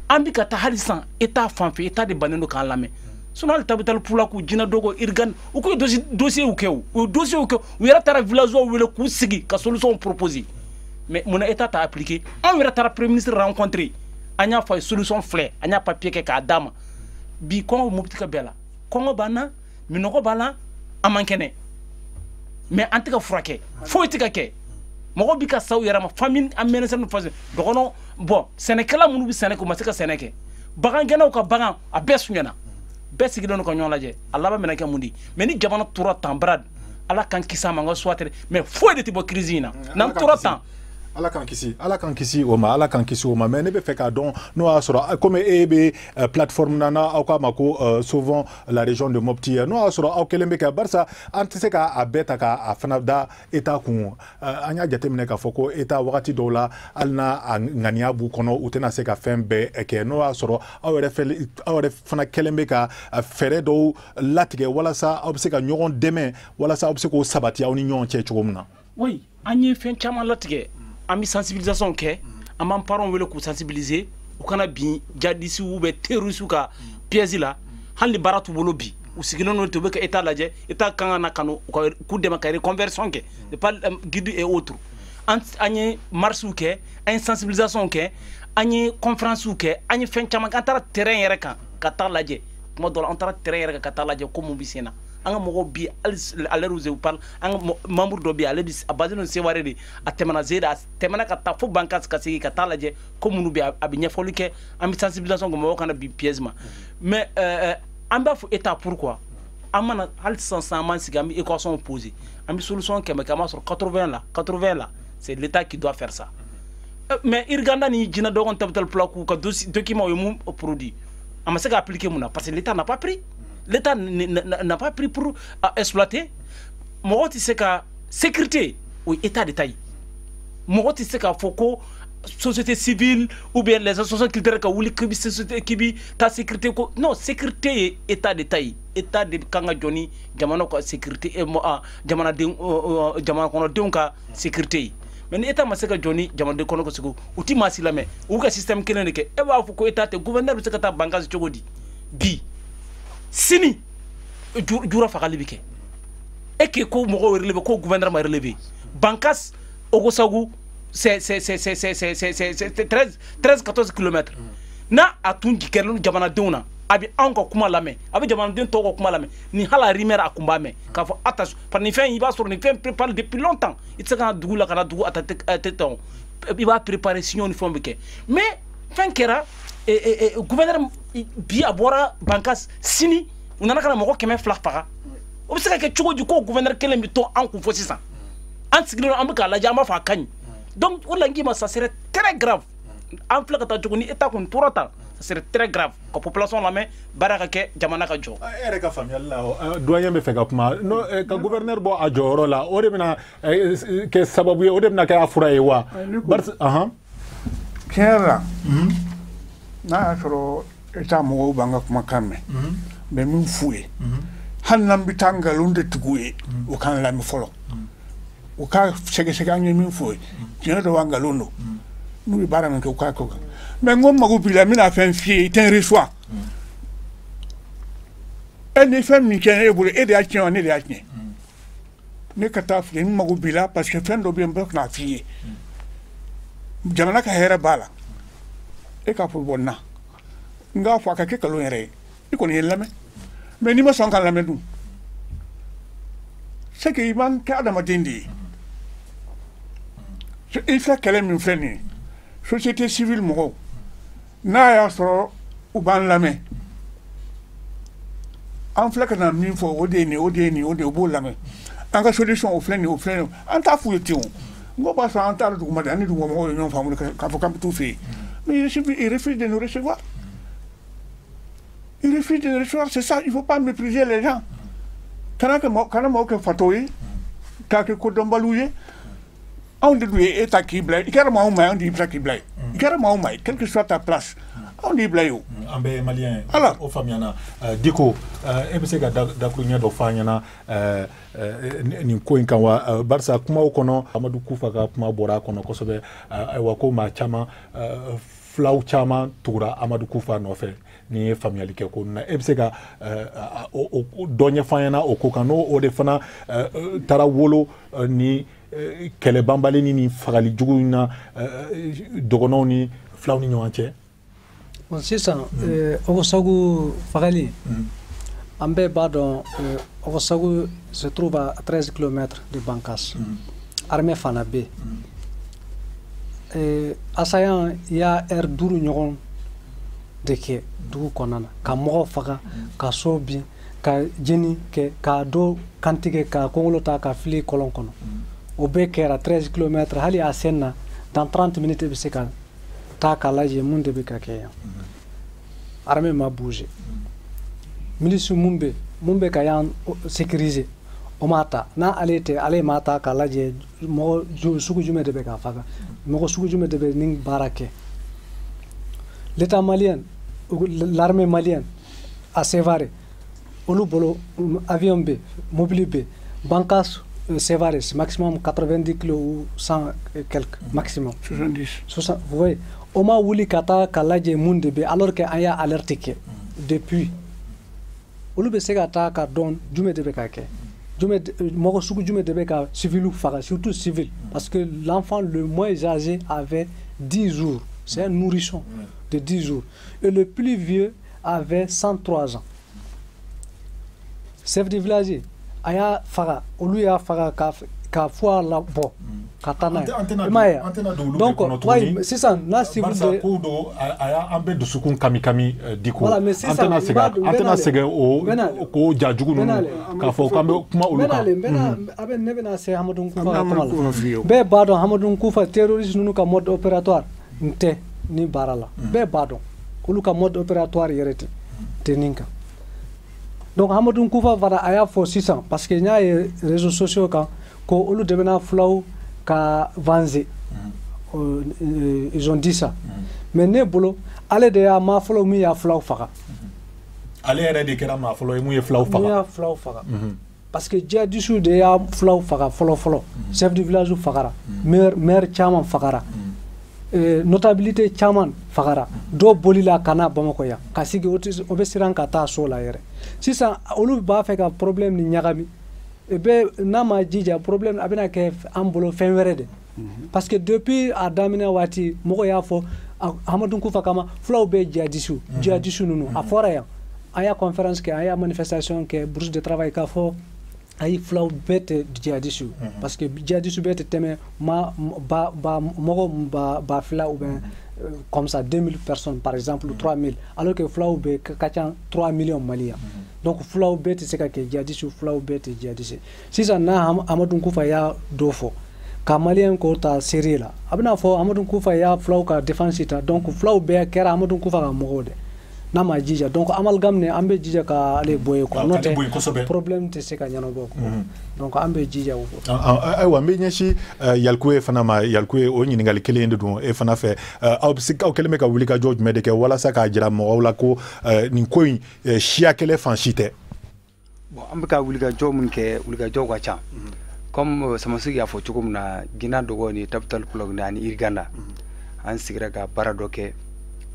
ambi ka ta halisan état fanfe état de banendo kan lame sunal tabital pula ku jina dogo irgan u ko dossier u kew o dossier u kew u yara tara village o wele ku sigi ka solution proposer mais mon état ta appliqué on yara tara premier ministre rencontrer anya fa solution flé anya papier ke ka dama bi ko mo pitika bela ko bana minoko bala amankene mais antika frake fo tika ke mo bi ka saw yara ma famine amene sen faze dokono bon senekala munu bi seneko masika seneke bagan gena ko bagan a besunyana besigi don ko nyolaje allah ba menake mundi mais ni jamana tura tambrad ala kan kisama ngo swatere mais fo de tibo crisina nan tura tam ala kan kisi oma mais ne be feka don no asura comme ebe plateforme nana akwa mako souvent la région de Mopti no asura akelembe ka barsa antiseka abeta ka afana da eta ku anya jatemne ka foko eta wakati dola alna ngania bu kono utena seka fembe ke no asura awre fana kelembe ka fere do latige wala sa obseka nyoron demain wala sa obseko sabati awni nyon che chugumna oui anye fen chama latige ami sensibilisation ke amam parents wele ku sensibiliser u kana bi jadisi u be terroriste ka piège la hali baratu bolo bi u sigino no to be ka état laje état kan na kanu ku de makari conversion ke de pas guide et autres anye marche u ke en sensibilisation ke anye conférence u ke anye fen chama kan tara terrain yere kan ka tar laje mo do on tara terrain yere ka tar laje ko mo bi sena anga mo bi aleru ze upal anga membre do bi alebi abazino se warede atemana zeda temana ka ta fo bankas ka sigi ka talaje ko munu bi abinya folike am sensibilisation mo kana bi piègement mais amba fo état pourquoi amana hal sans man siga mi équation posée am solution ke kama sur 80 là c'est l'état qui doit faire ça mais irganda ni jina dogon tabtal plaku ka document yo mum produit am se ka appliquer muna parce que l'état n'a pas pris. L'État n'a pas pris pour exploiter. Moi, tu sais que sécurité, oui, État de taille. Moi, tu sais que Foucault, société civile, ou bien les associations culturelles, ou les sociétés qui ta sécurité. Non, sécurité, État de taille. État de Kanga Johnny, Jamano sécurité, Jamana de sécurité. Mais l'État m'a dit que Johnny, Jamana de Kono Koseko, ou Timasi Lame, ou que système Kénéke, et va Foucault, État, gouverneur de Sekata Bangas Chogodi. Bi. Sini jura fakali bike eke ko mo relevé ko gouverneur ma relevé bankas ogosagu c'est 13-14 km na atunji kerlu jamana deuna abi anko kuma lame abi jamana den to ko kuma lame ni hala rimer akumba me ka fo attention par ni fin il va sur ni fin prépare depuis longtemps il se kana dugu la kana dugu atateton il va préparer sinon ni fond bike mais fin kera gouverneur bi abora bankas sini unana kana moko keme flak paga obseka ke chugo ko gouverneur kelen bi to an ku fo sisan an sigino an bika la jama fa kany donc on langi ma ça serait très grave en flak ta chugo ni état kun turata ça serait très grave ko population la mais baraka ke jamana ka jo ere ka famille la doyen be feka kuma no ka gouverneur bo ajoro la o de bina ke sababu o de bina ka afura ewa bar kera na soro eta mo banga kuma kame be min fuye hannan bitanga lunde tuguye o kan la mi folo o ka sege anyi min fuye jina do wanga lundo nu bara men ko ka ko mais ngom mago bila mina fen fie ten reçoit ene fem ni ken e bure e de action ne de action ne kata fie ni mago bila parce que fen do bien bok na fie jamana ka hera bala e ka fu bonna nga fo ka ke kalo yere iko ni lame mais ni ma sɔn ka lamɛn dun c'est que i b'an kɛ adamaden de ye i filɛ kɛlɛ min filɛ nin ye société civile mɔgɔw n'a y'a sɔrɔ u b'an lamɛn an filɛ ka na min fɔ o de ye nin o de ye nin o de ye o b'o lamɛn an ka solution o filɛ nin o filɛ nin an t'a f'u ye ten o n ko b'a sɔrɔ an taara duguma de an ni dugumamɔgɔw ye ɲɔgɔn faamu k'a fɔ k'an bɛ t'u fɛ yen mais il refuse de nous recevoir. Il refuse de nous recevoir, c'est ça, il ne faut pas mépriser les gens. Quand on a fatoué, quand on a fait on dit que tu es qui blaye, on dit que tu es blaye. Quelle que soit ta place, on dit blaye. On est malien, au Famiana. Diko, est-ce que tu as dit Famiana, ni Koinkawa, Barça, comment on connaît Amadou Koufaka, comment Bora, qu'on a consommé, Wako Machama, Flau Chama, Toura, Amadou Koufa, non fait. Ni familial ke ko na ebsega o donya fayana o kokano o de fana tara wolo ni kele bambali ni fagali juguna dogono ni flaw ni ñoanche bon c'est ça o sagu fagali ambe badon o sagu se trouve à 13 km de Bankas armée fana B assaillant il y a duru ñogon de ke dugu kɔnɔna ka mɔgɔ faga ka so bin ka jeni kɛ ka do kantigɛ ka kongolo ta ka fili kɔlɔn kɔnɔ o bɛɛ kɛra 13 km hali a sen na dans 30 minutes bɛ se ka taa ka lajɛ mun de bɛ ka kɛ yan armée ma bouger milice mun bɛ ka yan sécuriser o ma ta n'a ale tɛ ale ma ta ka lajɛ mɔgɔ sugu jumɛn de bɛ ka faga mɔgɔ sugu jumɛn de bɛ nin baara kɛ l'État malien, l'armée malienne a sévaré. Olu bolo avion B, mobile B, Bankas sévaré, c'est maximum 90 kg ou 100 et quelques, maximum. 70. 60, vous voyez. Oma wuli kata kalaje monde B, alors qu'il y a alerte depuis. Olu be sega ta ka don jume de bekake. Jume moko suku jume de beka civil faga, surtout civil, parce que l'enfant le moins âgé avait 10 jours. C'est un nourrisson de 10 jours. Et le plus vieux avait 103 ans. Chef de village, aya faga, olu ya faga ka fois la bo, katana. Donc, c'est ça, là si vous voulez. Aya ambe de sukun kami diko. Voilà, mais c'est ça. Antena sega o ko jajugu no ka fo kambe kuma olu ka. Abe nebena se Hamadou Koufa kamala. Be bado Hamadou Koufa terroriste nunu ka mode opératoire. Nte ni barala be badon olu ka mode opératoire yerete teninka donc Hamadou Koufa vara aya fo 600 parce que nya réseaux sociaux kan ko olu demena flow ka vanze ils ont dit ça mais ne bolo ale de ya ma flow mi ya flow faga ale ere de kera ma flow mu ya flow faga mu ya flow faga parce que dia dessous de ya flow faga folo chef du village fagara maire chama fagara notabilité chaman fagara do bolila kana bamako ya kasigi obesiran kata so la yere sisa olu ba fe ka problème ni nyagami e be nama jija problème abina ke ambolo fenwerede parce que depuis adamina wati moko ya fo Hamadou Koufa kama flow be jihadisu nunu afora ya aya conférence ke aya manifestation ke bourse de travail ka fo ay flow bete djihadishu parce que djihadishu bete teme ma ba fla ou ben comme ça 2000 personnes par exemple ou 3000 alors que flow be kachan 3 millions maliens donc flow bete c'est que djihadishu flow bete djihadishu si ça na Hamadou Koufa ya dofo ka malien ko ta série là abna fo Hamadou Koufa ya flow ka défense ta donc flow be kera Hamadou Koufa ka mogode nama jija donc amalgam ne ambe jija ka ale boye ko note problème te se ka nyano boko donc ambe jija wo aywa mbe nyashi yalkuwe fana ma yalkuwe o nyini ngali kele ndu e fana fe aw bisika o kele meka wulika George Medeke wala saka jira mo wala ko ni koy shia kele fanchite bon ambe ka wulika George mun ke wulika George kwa cha comme sama sigi afo chukum na gina dogo ni capital plug na ni irganda an sigira ka baradoke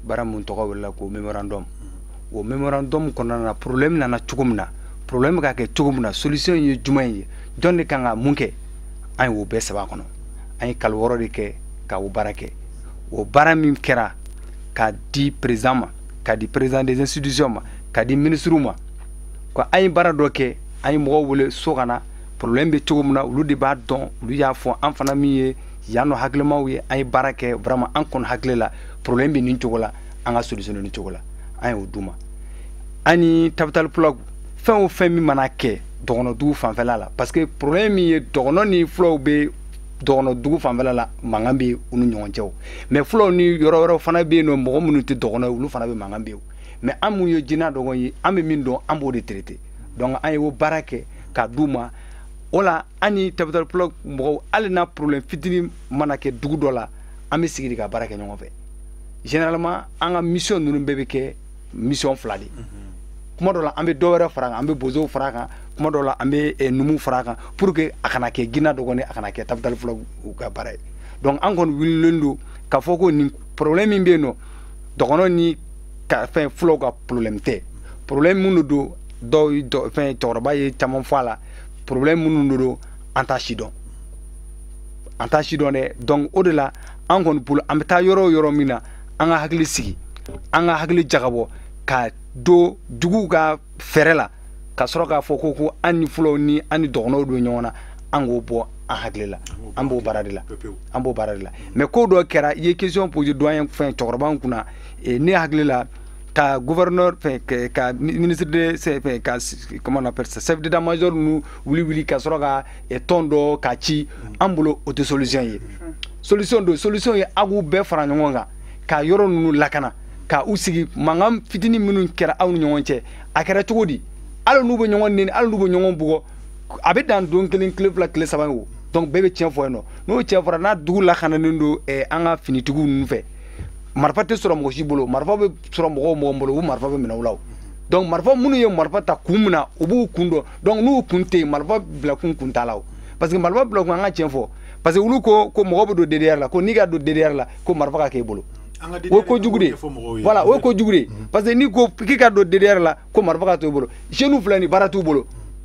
bara mun togo wala ko memorandum wo memorandum kono na problème na chukumna problème ka ke chukumna solution yi jumay jonne kanga munke ay wo be saba kono ay kal woro de ke ka wo barake wo barami kera ka di président ma ka di président des institutions ma ka di ministre ma quoi ay bara do ke ay mo wole sogana problème be tugumna ulu de ba don ulu ya fo en fana mi yano haglema wi ay barake vraiment en kon haglela problème be ni tugola anga solution ni tugola ay oduma ani tabatal plug fin o fin mi manake dono du fan fela la parce que problème yi dono ni flow be dono du fan fela la mangambe unu nyonjew mais flow ni yoro fana be no mo munu te dono ulu fana be mangambe mais amu yo jina dogo yi ambe min do ambo de traité donc ay wo barake ka duma ola ani tabatal plug mo alina problème fitini manake dugu dola ambe sigiri ka barake nyongo fe généralement anga mission nunu bebe ke mission fladi kuma dola ambe dowere faraga ambe bozo faraga kuma dola ambe numu faraga pour que akana ke gina dogone akana ke tabdal flog ka bare donc angon willendo ka foko ni problème mbe no dogono ni ka fin flog ka problème te problème munu do fin torba ye tamon fala problème munu do antachidon ne donc au delà angon pour ambe ta yoro mina anga hagli sigi anga hagli jagabo ka do dugu ga ferela ka soro ka foko ko ani fulo ni ani dogono do nyona ango bo a haglela ambo baradila mais ko do kera ye question pour doyen fin torban kuna e ne haglela ka gouverneur fin ka ministre de fin ka comment on appelle ça chef d'état major nous wili ka soro ka e tondo ka ci ambulo auto solution ye solution ye agu be farangonga ka yoro nu lakana ka usigi mangam fitini minun kera awnu nyonche akara tugodi alo nubo nyongon neni alo nubo nyongon bugo abe dan don kelin club la clé sabango donc bebe tien fo no tien fo na dugu la khana ndo e anga fini tugu nu fe marfa te soro mo shibolo marfa be soro mo mbolo marfa be minawlaw donc marfa munu ye marfa ta kumna obu kundo donc nu kunte marfa bla kuntalaw parce que marfa bla anga tien fo parce que ulu ko mo do derrière la ko niga do derrière la ko marfa ka ke bolo wo ko jugude voilà wo ko jugude parce que ni ko kika do derrière la ko marfa to bolo jeune flani baratu bolo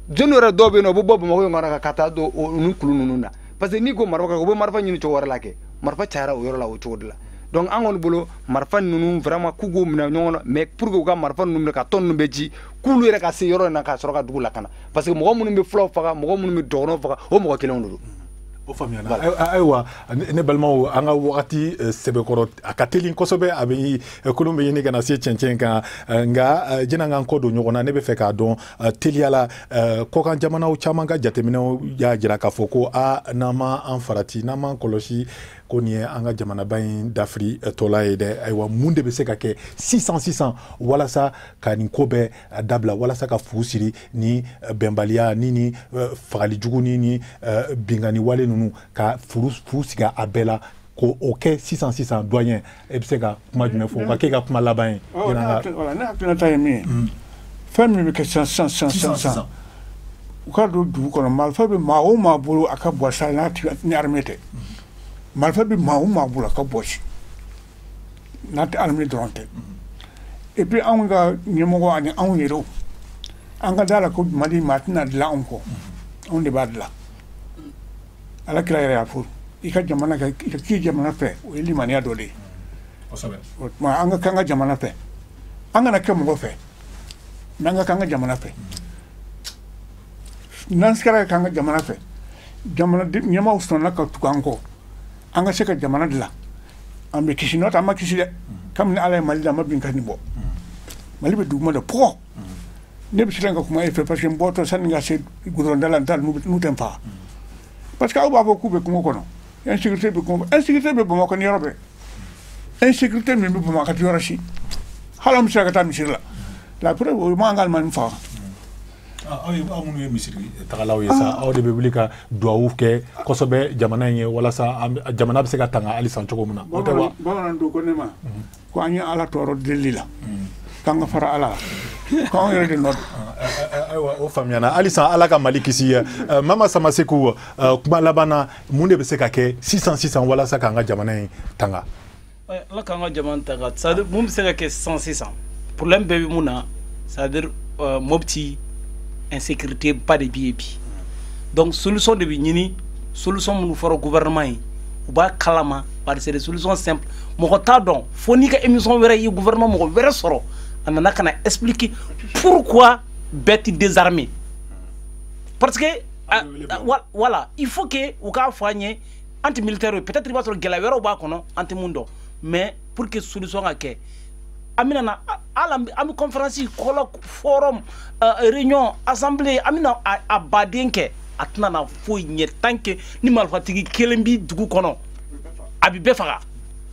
jeune ra dobe no bo mo ngara kata do nu kulunu nuna parce que ni ko marfa ko bo marfa nyini to wara ke marfa chara o yoro la o chodla donc angon bolo marfa nunu vraiment kugo mina nyono mais pour que ga marfa nunu ka ton beji kulu re ka se yoro na ka soro ka dugula kana parce que mo munu be flow faga mo munu be dono faga o mo kelon do o famiana aywa ne balmaw anga wakati sebe korot akatelin kosobe abi kolombe yene kana se chenchenka nga jina nga nkodo nyogona ne be feka don teliala ko kan jamana o chamanga jatemino ya jira ka foko a nama anfarati nama koloshi koni anga jamana bain d'Afri tola ede aywa munde be seka ke 600 wala sa kani kobe dabla wala sa ka fusiri ni bembalia nini fagali jugu ni bingani wale nunu ka fusiga abela ko OK 600 doyen e seka kuma jume fo ka ke ka kuma laban wala na akina tayemi fami be ke 500 ka do du ko malfa be ma o ma bulu aka boisa na ni armete malfa bi ma bula ka bosi nati almi dronte et puis anga nyemogo ani anwiro anga dala ko mali matina la onko on de badla ala kila ya fur ika jamana ka ki jamana fe o eli mania dole o sabe ma anga kanga jamana fe anga na kemo fe nanga kanga jamana fe nanskara kanga jamana fe jamana nyama usona ka tukanko anga seka jamana dila ambe kisinota ama kisile kam ni ala mali da mabin kan bo mali be duguma da po ne bi silenga kuma e fe parce que mboto san nga se gudron dala dal nu tempa parce que aba ko be kuma kono insécurité be kuma insécurité be mo ko ni robe insécurité me be mo ka ti yorashi halam seka ta misirla la preuve mo angal man fa amunu ye misiri tagalaw ye sa aw de be wuli ka duwawu ke kosobe jamana ye wala sa jamana be se ka tanga ali san cogo muna o te wa bawana do ko nema ko anya ala toro delila kanga fara ala ko yere de nod aywa o famiana ali san ala ka malikisi mama samaseku kuma labana munde be se ka ke 600 wala sa kanga jamana ye tanga la kanga jamana tanga ça de mum se ka ke 100 problème be muna ça dire mobti insécurité pas de billets donc solution de bini solution nous fera gouvernement ou ba kalama par c'est des solutions simples mo ta donc faut ni ka émission wéré yi gouvernement mo wéré soro anana kana expliquer pourquoi bête désarmée. Parce que voilà, il faut que ou ka fanye anti-militaire peut-être il va sur galawera ou ba kono anti-mundo, mais pour que solution à que amina na am conférence colloque forum réunion assemblée amina a badenke atna na fo nye tanke ni malfatigi kelembi dugu kono abi befaga.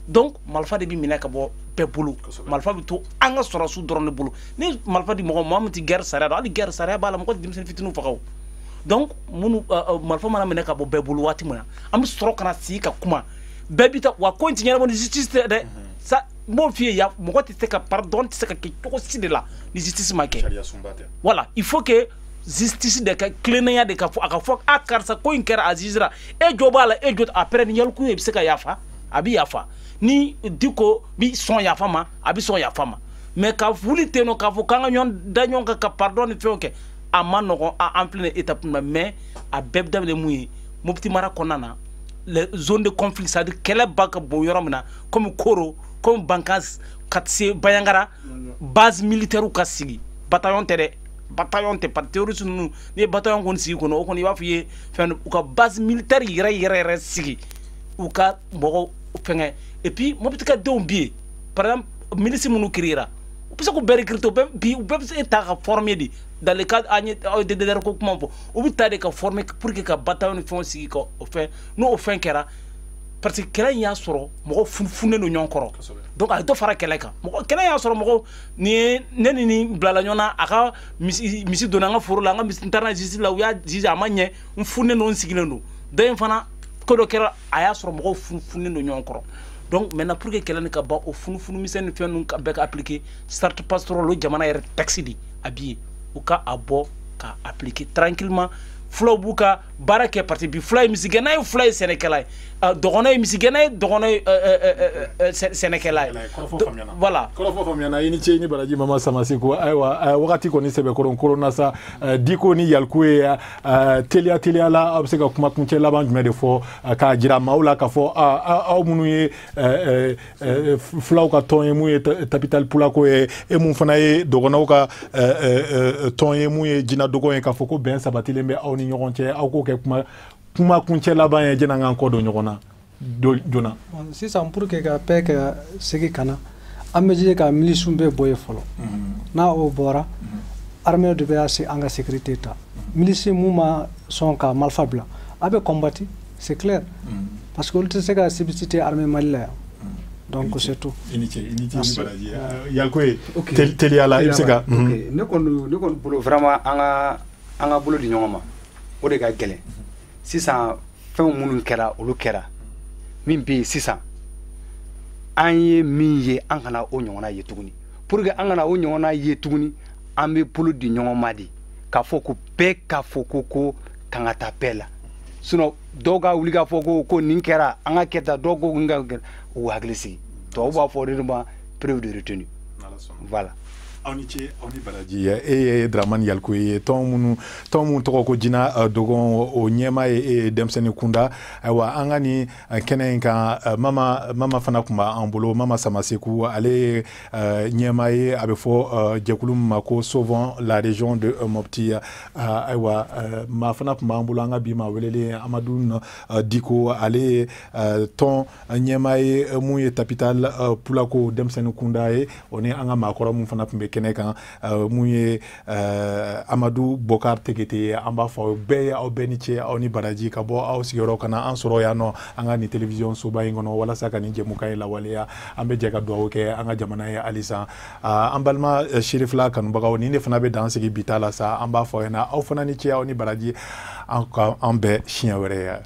Donc malfa de bi minaka bo pebulu malfa bi to anga sora su drone bulu ni malfa di mo mamti guerre sara ali guerre sara bala mo ko dim sen fitinu fakaw. Donc munu malfa mana minaka bo bebulu wati muna am soro kana si ka kuma bebita wa continuer mo justice de ça mon fille ya mo ko te ka pardon te ka ki to si de la justice make. Voilà, il faut que justice de ka cleaner de ka fo aka fo akar sa ko inkera azizra e jobala e jot après ni yal ku e biseka yafa abi yafa ni diko bi son yafa ma abi son yafa ma mais ka vulite no ka fo kanga nyon danyon ka pardon fe ok amano a en pleine étape mais a bebdam de muyi mopti mara konana les zones de conflit ça de quelle banque boyoromna comme Koro comme Bankas katse Bayangara base militaire ou kasigi bataillon tere bataillon te par terroriste nous ni bataillon kon sigi kono kon iba fiye fen ou ka base militaire yere sigi ou ka bogo fenge et puis mo pitka dombi par exemple milice munu kirira ou pisa ko beri kirto bi ou be ta former di dans le cadre de recrutement ou bi ta de ka former pour que ka bataillon fon sigi ko fait nous au fin kera parce que kelen ya soro mo funfune no nyonkoro donc ay do fara keleka mo kelen ya soro mo ni neni blala nyona aka misi donanga furu la nga misi interna jisi la uya jiji amanye mfune no nsigilendo den fana ko do kera aya soro mo funfune no nyonkoro. Donc maintenant pour que kelen ka ba o funfunu misen fe no ka be ka appliquer start pastoral lo jamana yer taxi di abi ou ka abo ka appliquer tranquillement flow buka barake parti bi fly misigana fly sénégalais dogonay misigana dogonay sénégalais voilà kolofo famiana ini cheni baraji mama samasiku aywa wakati ko ni sebe corona sa diko ni yalkuwe telia la obseka kuma kunche la bank de fo ka jira maula ka fo aw munuye flow ka ton mu capital pula ko e mun fana e dogona ka ton mu jina dogo en ka fo ko ben sabatile me aw ni ñogonte aw ko ke kuma kunche la ban e jina ngan ko do ñogona dona si ça pour que ka pek segi kana ameje ka milisu be boye folo na o bora armée de BAC anga sécurité ta milice muma son ka malfabla abe combattu c'est clair parce que le sega substituer armée malila donc c'est tout initié balaji yalkoy teliala ibsega ne kon bolo vraiment anga bolo di ñongoma o de ga gele si ça fait munun kera olu kera min be sisan anye min ye an kana o ɲɔgɔnna ye tuguni pour que an kana o ɲɔgɔnna ye tuguni an be bolo di ɲɔgɔn ma di k'a fɔ ko bɛɛ k'a fɔ ko kan ka taa bɛɛ la sinon dɔw ka wuli k'a fɔ ko nin kɛra an ka kɛta dɔw ko nin ka u hakili sigi tɔw b'a fɔ de ma preuve de retenue voilà. Oni baraji e Draman yalkoye ton mun to ko jina dogon o nyema e demseni kunda wa angani kenen ka mama fana kuma ambolo mama samaseku ale nyema e abefo jekulum mako sauvant la région de Mopti wa ma fana kuma ambolo anga bi ma welele Amadou diko ale ton nyema e mu e capital pulako demseni kunda e oni anga makoro mun fana pembe kenekan muye Amadou Bokar Tegete amba fo be au beniche au ni baraji ka bo au sigoro kana ansoro ya no anga ni television so ba ngono wala saka ni jemu kay la wala ambe jega do ke anga jamana ya alisa ambalma Cherifla kan baga ni ne fana be danse ki bitala sa amba fo na au fana ni che au ni baraji ambe chien were